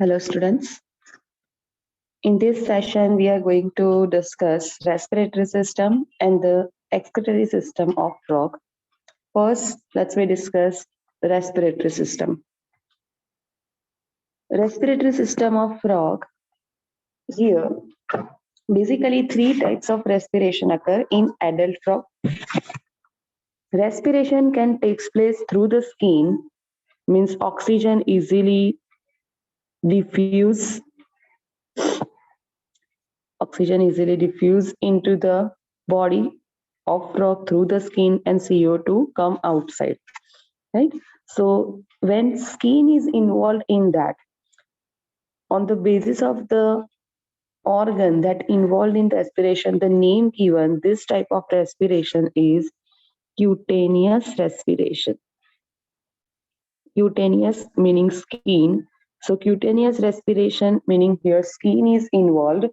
Hello, students. In this session, we are going to discuss respiratory system and the excretory system of frog. First, let's discuss respiratory system. Respiratory system of frog. Here, basically three types of respiration occur in adult frog. Respiration can take place through the skin, means oxygen easily diffuse into the body of frog through the skin and CO2 come outside, right? So when skin is involved in that, on the basis of the organ that involved in respiration, the name given this type of respiration is cutaneous respiration. Cutaneous meaning skin. So cutaneous respiration meaning here skin is involved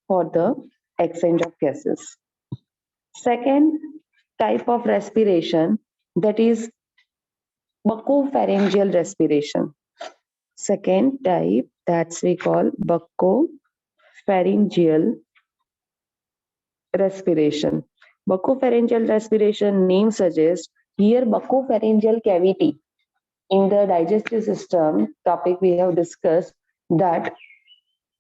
for the exchange of gases. Second type of respiration, that is buccopharyngeal respiration. Second type, that's we call buccopharyngeal respiration. Buccopharyngeal respiration name suggests here buccopharyngeal cavity in the digestive system topic we have discussed that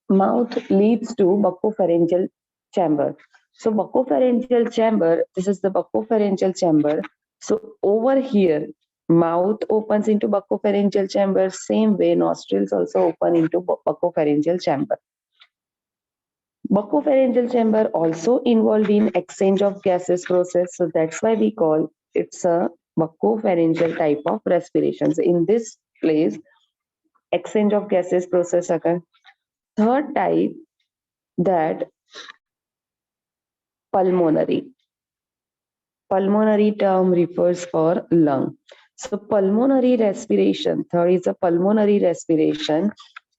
mouth leads to buccopharyngeal chamber. So buccopharyngeal chamber, this is the buccopharyngeal chamber. So over here, mouth opens into buccopharyngeal chamber, same way nostrils also open into buccopharyngeal chamber. Buccopharyngeal chamber also involved in exchange of gases process. So that's why we call it's a buccopharyngeal type of respiration. So in this place, exchange of gases process occur. Third type, that pulmonary. Pulmonary term refers for lung. So pulmonary respiration, third is a pulmonary respiration.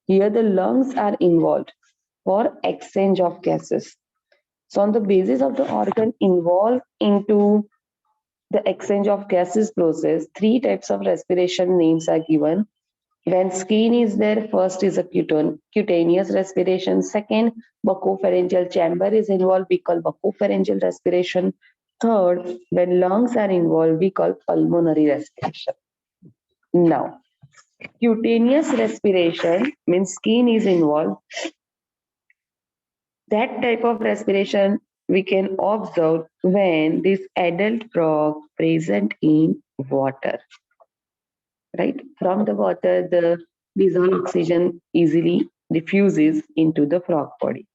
Here the lungs are involved for exchange of gases. So on the basis of the organ involved into the exchange of gases process, three types of respiration names are given. When skin is there, first is a cutaneous respiration. Second, buccopharyngeal chamber is involved, we call buccopharyngeal respiration. Third, when lungs are involved, we call pulmonary respiration. Now, cutaneous respiration means skin is involved. That type of respiration we can observe when this adult frog present in water. Right? From the water, the dissolved oxygen easily diffuses into the frog body.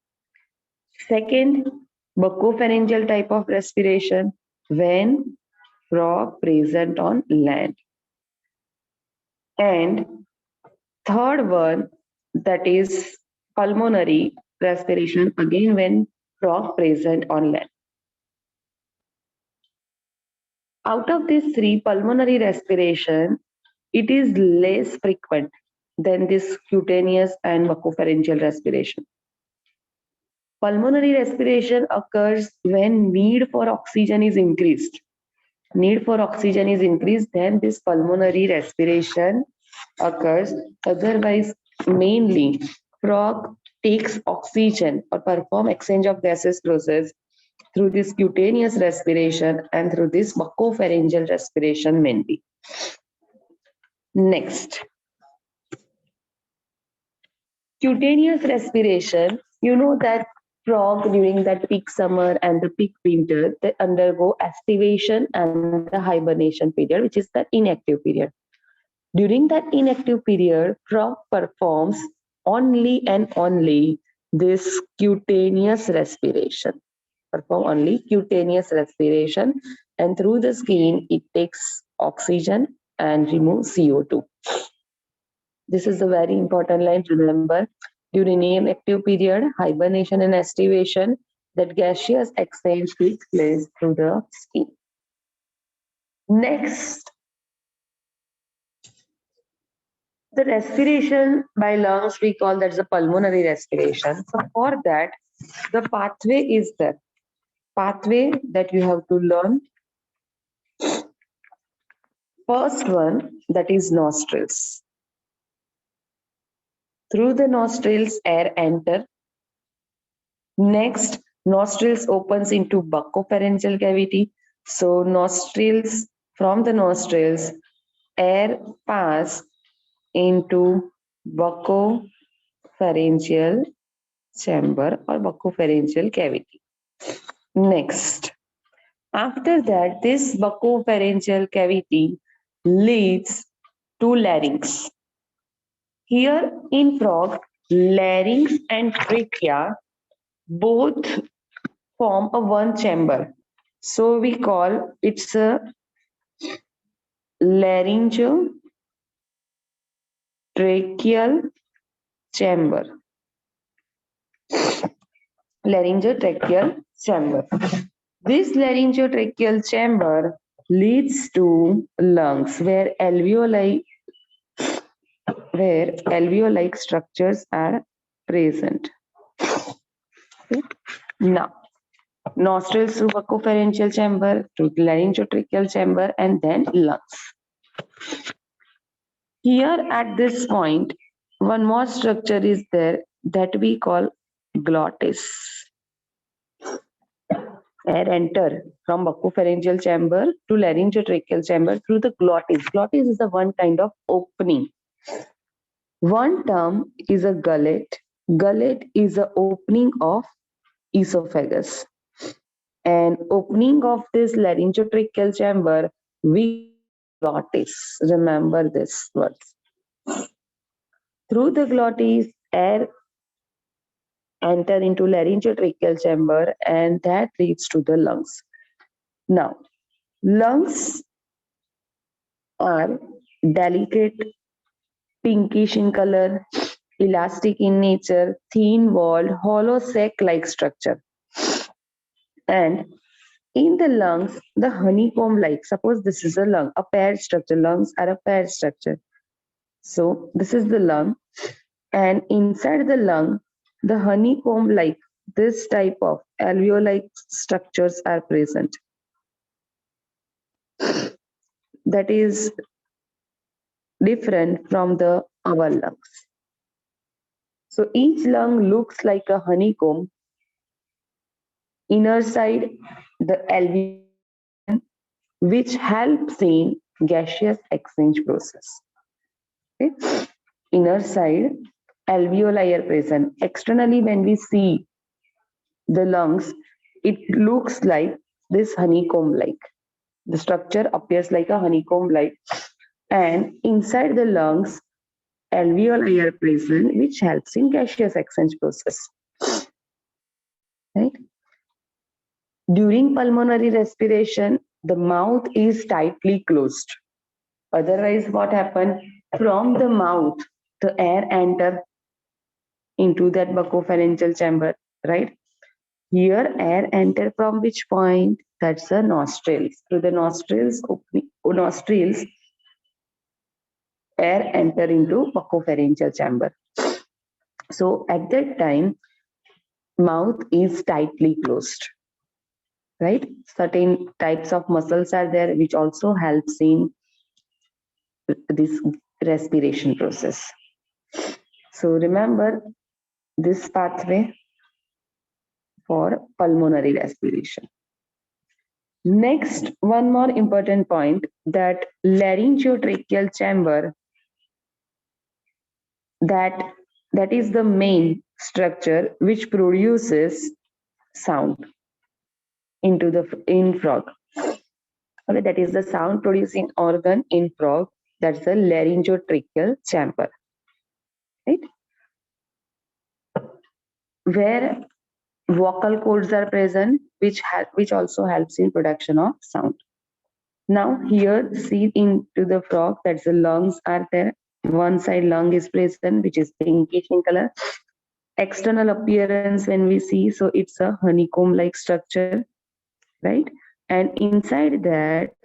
Second, buccopharyngeal type of respiration when frog present on land. And third one, that is pulmonary respiration, again when frog present on land. Out of these three, pulmonary respiration, it is less frequent than this cutaneous and buccopharyngeal respiration. Pulmonary respiration occurs when need for oxygen is increased. Need for oxygen is increased, then this pulmonary respiration occurs. Otherwise, mainly frog takes oxygen or perform exchange of gases process through this cutaneous respiration and through this buccopharyngeal respiration mainly. Next, cutaneous respiration, you know that frog during that peak summer and the peak winter, they undergo estivation and the hibernation period, which is the inactive period. During that inactive period, frog performs only and only this cutaneous respiration. Perform only cutaneous respiration, and through the skin, it takes oxygen and removes CO2. This is a very important line to remember. During inactive period, hibernation and estivation, that gaseous exchange takes place through the skin. Next, the respiration by lungs, we call that the pulmonary respiration. So for that, the pathway is there. Pathway that you have to learn. First one, that is nostrils. Through the nostrils, air enter. Next, nostrils opens into buccopharyngeal cavity. So nostrils, from the nostrils, air pass into buccopharyngeal chamber or buccopharyngeal cavity. Next, after that, this buccopharyngeal cavity leads to larynx. Here in frog, larynx and trachea both form a one chamber. So we call it's a laryngotracheal chamber. Laryngotracheal chamber. This laryngotracheal chamber leads to lungs where alveoli-like structures are present. Okay. Now, nostrils through buccopharyngeal chamber, to laryngotracheal chamber, and then lungs. Here at this point, one more structure is there that we call glottis. Air enter from buccopharyngeal chamber to laryngotracheal chamber through the glottis. Glottis is the one kind of opening. One term is a gullet. Gullet is the opening of esophagus. And opening of this laryngotracheal chamber, we glottis. Remember this word. Through the glottis, air enter into laryngotracheal chamber, and that leads to the lungs. Now, lungs are delicate, pinkish in color, elastic in nature, thin-walled, hollow sac-like structure. And in the lungs, the honeycomb-like, suppose this is a lung, a paired structure. Lungs are a paired structure. So this is the lung, and inside the lung, the honeycomb-like, this type of alveoli-like structures are present. That is different from the our lungs. So each lung looks like a honeycomb. Inner side, the alveoli, which helps in gaseous exchange process. Okay. Inner side, alveoli are present. Externally, when we see the lungs, it looks like this honeycomb-like. The structure appears like a honeycomb-like. And inside the lungs, alveoli are present, which helps in gaseous exchange process. Right? During pulmonary respiration, the mouth is tightly closed. Otherwise, what happens? From the mouth, the air enters into that buccopharyngeal chamber, right? Here, air enter from which point? That's the nostrils. Through the nostrils, air enter into buccopharyngeal chamber. So at that time, mouth is tightly closed, right? Certain types of muscles are there which also helps in this respiration process. So remember this pathway for pulmonary respiration. Next, one more important point, that laryngotracheal chamber, that is the main structure which produces sound in frog. Okay, that is the sound producing organ in frog. That's the laryngotracheal chamber, right? Where vocal cords are present, which also helps in production of sound. Now here, see into the frog, that's the lungs are there. One side lung is present, which is pinkish in color. External appearance when we see, so it's a honeycomb-like structure, right? And inside that,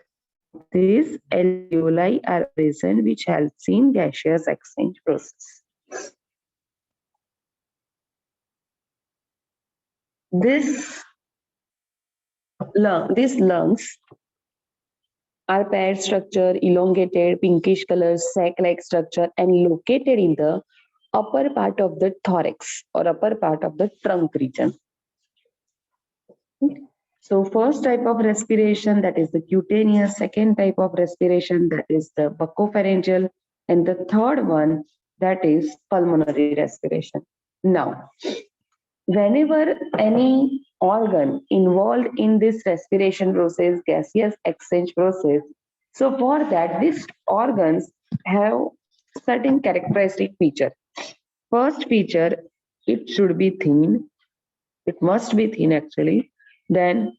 these alveoli are present, which helps in gaseous exchange process. These lungs are paired structure, elongated, pinkish color, sac-like structure, and located in the upper part of the thorax or upper part of the trunk region. So first type of respiration, that is the cutaneous. Second type of respiration, that is the buccopharyngeal. And the third one, that is pulmonary respiration. Now, whenever any organ involved in this respiration process, gaseous exchange process, so for that, these organs have certain characteristic feature. First feature, it should be thin. It must be thin actually. Then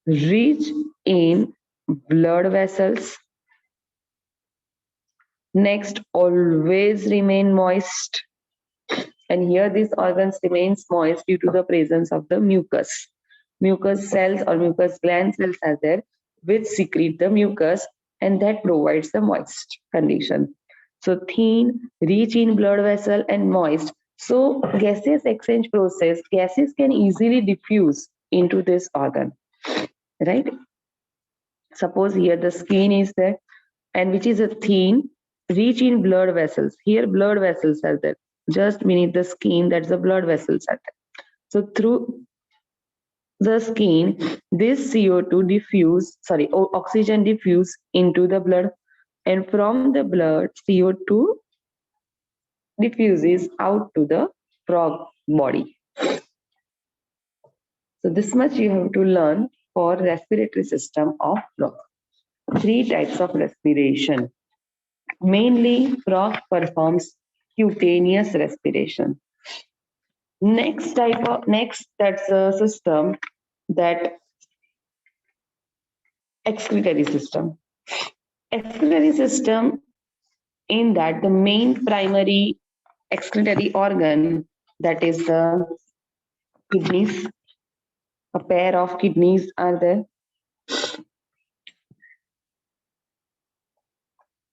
rich in blood vessels. Next, always remain moist. And here these organs remains moist due to the presence of the mucus. Mucus cells or mucus gland cells are there which secrete the mucus and that provides the moist condition. So thin, rich in blood vessel and moist. So gaseous exchange process, gases can easily diffuse into this organ, right? Suppose here the skin is there and which is a thin, rich in blood vessels. Here blood vessels are there. Just beneath the skin, that's the blood vessels are there. So through the skin, this CO2 oxygen diffuse into the blood, and from the blood, CO2 diffuses out to the frog body. So this much you have to learn for respiratory system of frog. Three types of respiration. Mainly, frog performs cutaneous respiration. Next that's a system that excretory system. Excretory system, in that the main primary excretory organ, that is the kidneys. A pair of kidneys are there.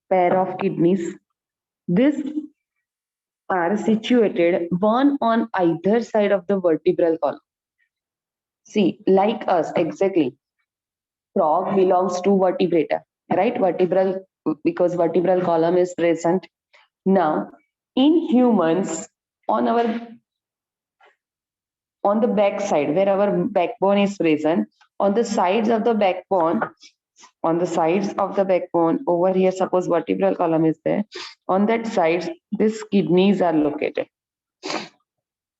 Pair of kidneys. These are situated one on either side of the vertebral column. See, like us, exactly. Frog belongs to vertebrata, right? Vertebral, because vertebral column is present. Now, in humans, on the back side, where our backbone is present, on the sides of the backbone, over here, suppose vertebral column is there, on that side, these kidneys are located.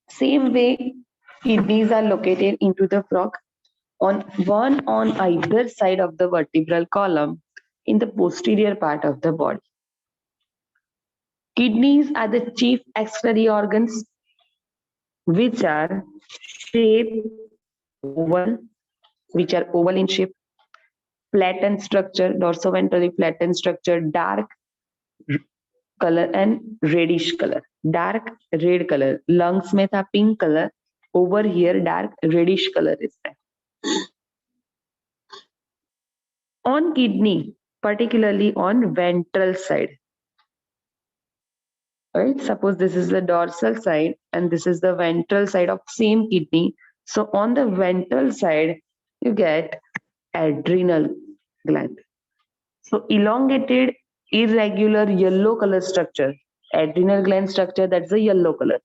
Same way, kidneys are located into the frog, on either side of the vertebral column in the posterior part of the body. Kidneys are the chief excretory organs which are oval, in shape, flattened structure, dorsoventrally flattened structure, dark color and reddish color. Dark red color. Lungs में था pink color. Over here dark reddish color is there. On kidney, particularly on ventral side. Right? Suppose this is the dorsal side and this is the ventral side of same kidney. So on the ventral side, you get adrenal gland. So elongated, irregular yellow color structure, adrenal gland structure, that's the yellow color.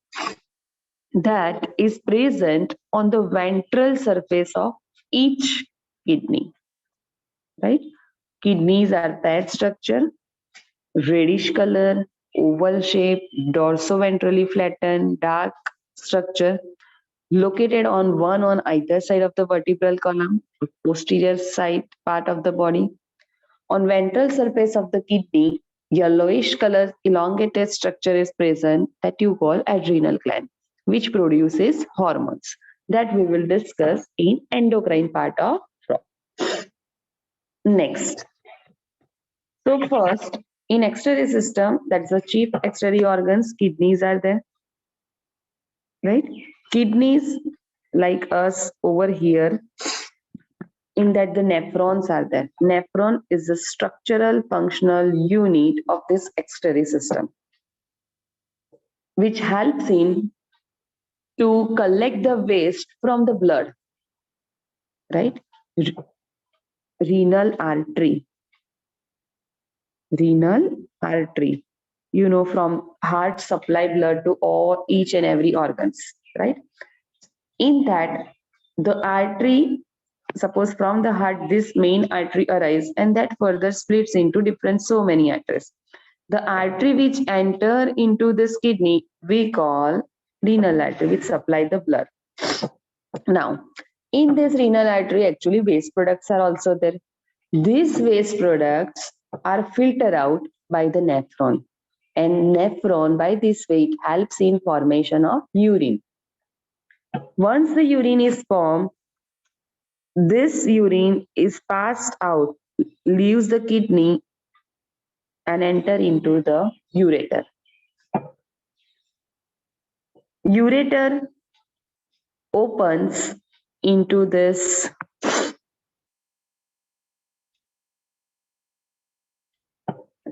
That is present on the ventral surface of each kidney, right? Kidneys are paired structure, reddish color, oval shape, dorsoventrally flattened, dark structure, located on either side of the vertebral column, posterior side part of the body. On ventral surface of the kidney, yellowish color elongated structure is present that you call adrenal gland, which produces hormones that we will discuss in endocrine part of frog. Next. So first, in excretory system, that's the chief excretory organs, kidneys are there, right? Kidneys, like us over here, in that the nephrons are there. Nephron is the structural functional unit of this excretory system, which helps in to collect the waste from the blood, right? Renal artery. from heart supply blood to all each and every organs, right? In that, the artery, suppose from the heart, this main artery arises, and that further splits into different so many arteries. The artery which enter into this kidney, we call renal artery, which supply the blood. Now, in this renal artery, actually waste products are also there. These waste products are filtered out by the nephron, and nephron by this way it helps in formation of urine. Once the urine is formed, this urine is passed out, leaves the kidney and enter into the ureter. Ureter opens into this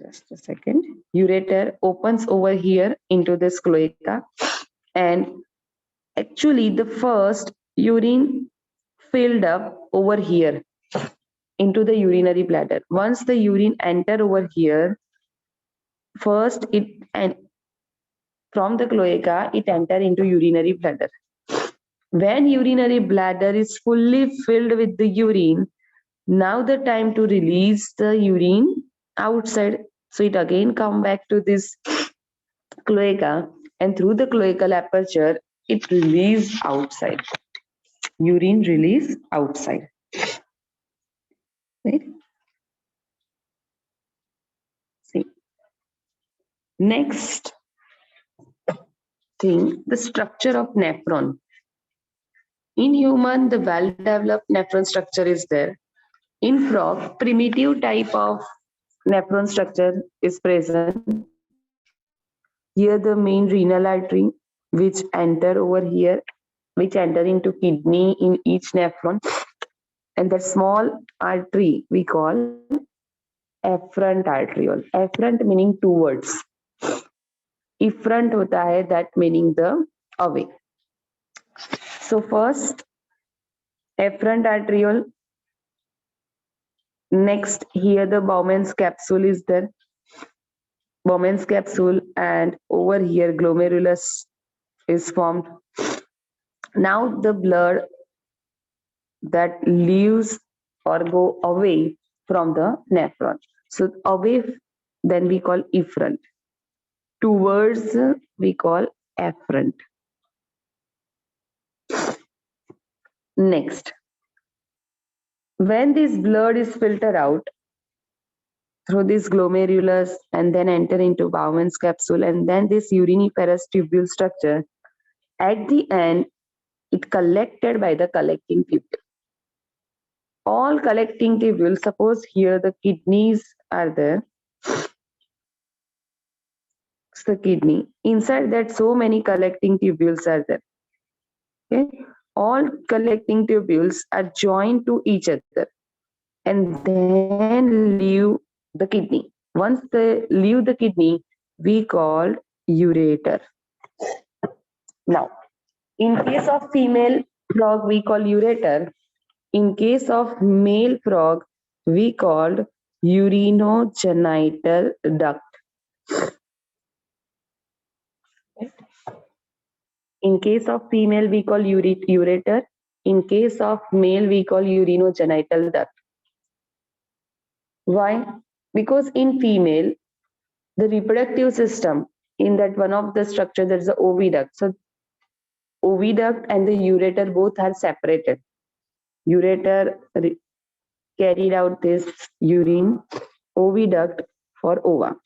just a second. Ureter opens over here into this cloaca, and actually the first urine filled up over here into the urinary bladder. Once the urine enter over here, first it and from the cloaca it enter into urinary bladder. When urinary bladder is fully filled with the urine, now the time to release the urine outside. So it again come back to this cloaca, and through the cloacal aperture, it release outside. Urine release outside. Right? See. Next thing, the structure of nephron. In human, the well-developed nephron structure is there. In frog, primitive type of nephron structure is present. Here the main renal artery which enter over here, which enter into kidney in each nephron, and that small artery we call efferent arteriole. Efferent meaning towards. Efferent hota hai, that meaning the away. So first efferent arteriole. Next here the Bowman's capsule is there. Bowman's capsule, and over here glomerulus is formed. Now the blood that leaves or go away from the nephron. So away then we call efferent. Towards we call afferent. Next, when this blood is filtered out through this glomerulus and then enter into Bowman's capsule and then this uriniferous tubule structure, at the end it collected by the collecting tubule. All collecting tubules, suppose here the kidneys are there, it's the kidney, inside that so many collecting tubules are there. Okay, all collecting tubules are joined to each other and then leave the kidney. Once they leave the kidney, we call ureter. Now, in case of female frog, we call ureter. In case of male frog, we called urinogenital duct. In case of female, we call ureter. In case of male, we call urinogenital duct. Why? Because in female, the reproductive system, in that one of the structure, there is a oviduct. So oviduct and the ureter both are separated. Ureter carried out this urine, oviduct for ova.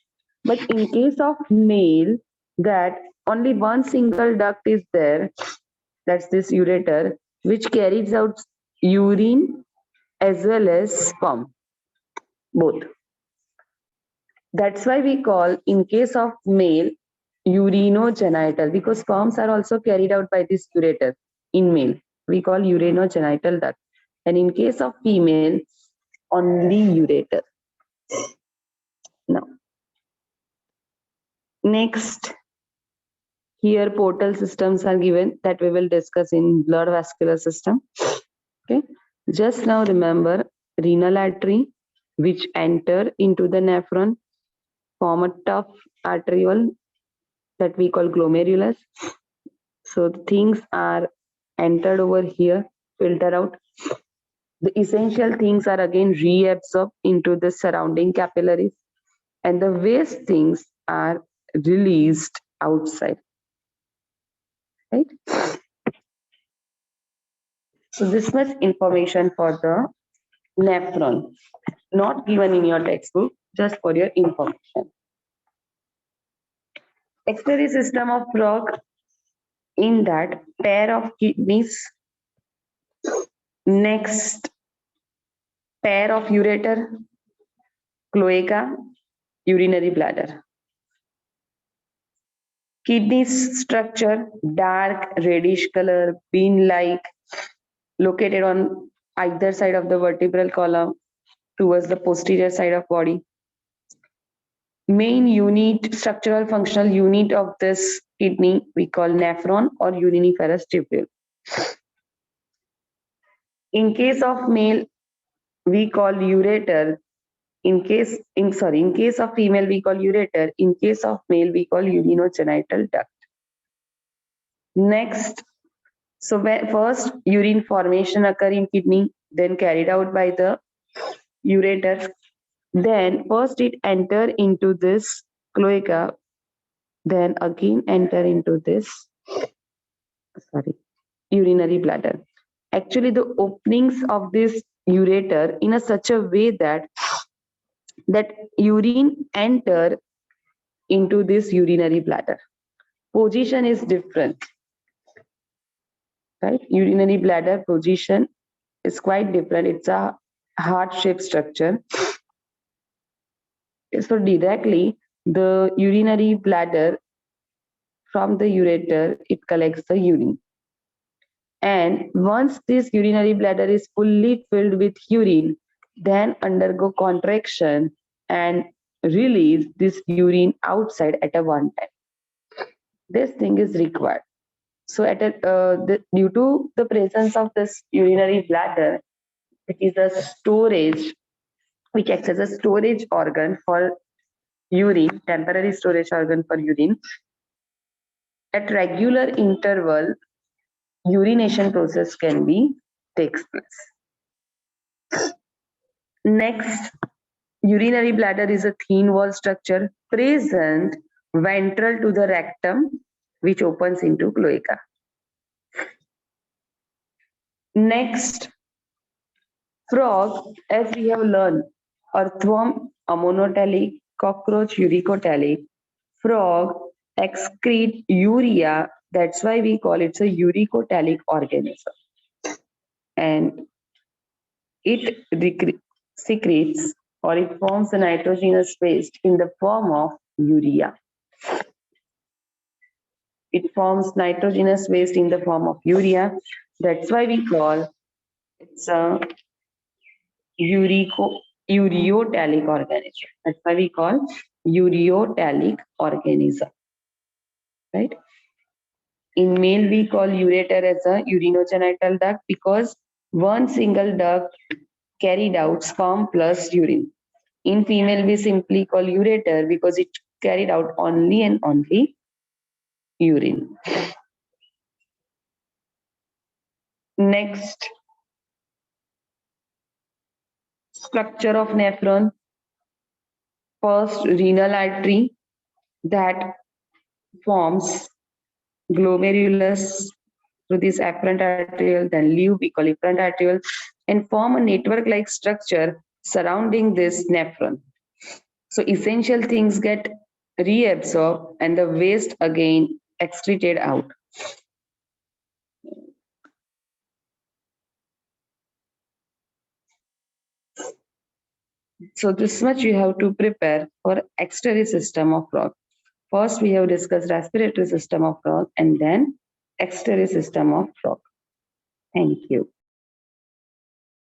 But in case of male, that only one single duct is there, that's this ureter, which carries out urine as well as sperm, both. That's why we call, in case of male, urinogenital, because sperms are also carried out by this ureter in male. We call urinogenital duct. And in case of female, only ureter. Now, next, here portal systems are given that we will discuss in blood vascular system. Okay, just now remember renal artery which enter into the nephron, form a tough arteriole that we call glomerulus. So the things are entered over here, filter out. The essential things are again reabsorbed into the surrounding capillaries, and the waste things are released outside. Right? So this much information for the nephron, not given in your textbook, just for your information. Excretory system of frog, in that pair of kidneys, next pair of ureter, cloaca, urinary bladder. Kidneys structure, dark reddish color, bean-like, located on either side of the vertebral column towards the posterior side of body. Main unit, structural functional unit of this kidney we call nephron or uriniferous tubule. In case of male, we call ureter. In case of female, we call ureter. In case of male, we call urinogenital duct. Next, so first urine formation occur in kidney, then carried out by the ureter. Then first it enter into this cloaca, then again enter into this urinary bladder. Actually, the openings of this ureter in a such a way that urine enter into this urinary bladder. Position is different, right? Urinary bladder position is quite different. It's a heart-shaped structure. So directly, the urinary bladder from the ureter, it collects the urine. And once this urinary bladder is fully filled with urine, then undergo contraction and release this urine outside at a one time. This thing is required. So due to the presence of this urinary bladder, it is a storage, which acts as a storage organ for urine, temporary storage organ for urine. At regular interval, urination process can be takes place. Next, urinary bladder is a thin wall structure present ventral to the rectum, which opens into cloaca. Next, frog, as we have learned, earthworm ammonotelic, cockroach uricotelic, frog excrete urea. That's why we call it a uricotelic organism. And it secretes or it forms a nitrogenous waste in the form of urea. It forms nitrogenous waste in the form of urea. That's why we call it's a ureotelic organism. That's why we call ureotelic organism. Right? In male, we call ureter as a urinogenital duct because one single duct carried out sperm plus urine. In female, we simply call ureter because it carried out only and only urine. Next, structure of nephron. First, renal artery that forms glomerulus through this afferent arteriole, then loop, we call efferent arteriole, and form a network-like structure surrounding this nephron. So essential things get reabsorbed and the waste again excreted out. So this much you have to prepare for excretory system of frog. First, we have discussed respiratory system of frog and then excretory system of frog. Thank you.